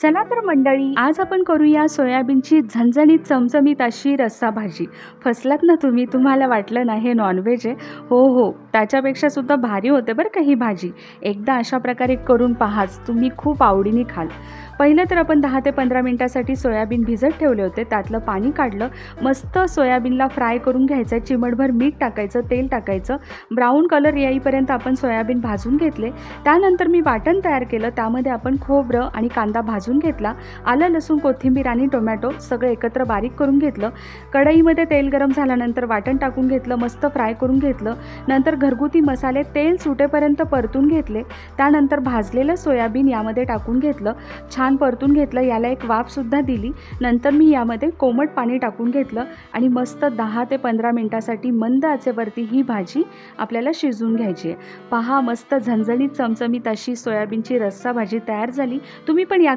चला तर मंडळी, आज आपण करूया सोयाबीनची झणझणीत चमचमीत अशी रस्सा भाजी. फसलात ना तुम्ही, तुम्हाला वाटलं ना हे नॉनव्हेज आहे. हो हो, त्याच्यापेक्षा सुद्धा भारी होते बरं का ही भाजी. एकदा अशा प्रकारे करून पहाच, तुम्ही खूप आवडीने खाल. पहिलं तर आपण 10 ते 15 मिनिटासाठी सोयाबीन भिजत ठेवले होते, त्यातलं पाणी काढलं. मस्त सोयाबीनला फ्राय करून घ्यायचं, चिमटभर मीठ टाकायचं, तेल टाकायचं, ब्राऊन कलर येईपर्यंत आपण सोयाबीन भाजून घेतले. त्यानंतर मी वाटण तयार केलं, त्यामध्ये आपण खोबरं आणि कांदा भाजून घेतला, आलं लसूण कोथिंबीर आणि टोमॅटो सगळं एकत्र बारीक करून घेतलं. कढईमध्ये तेल गरम झाल्यानंतर वाटण टाकून घेतलं, मस्त फ्राय करून घेतलं. नंतर घरगुती मसाले तेल सुटेपर्यंत परतून घेतले. त्यानंतर भाजलेलं सोयाबीन यामध्ये टाकून घेतलं, छान परतून घेतलं, याला एक वाफसुद्धा दिली. नंतर मी यामध्ये कोमट पाणी टाकून घेतलं आणि मस्त 10 ते 15 मिनिटासाठी मंद आचेवरती ही भाजी आपल्याला शिजवून घ्यायची आहे. पहा, मस्त झणझणीत चमचमीत अशी सोयाबीनची रस्सा भाजी तयार झाली. तुम्ही पण या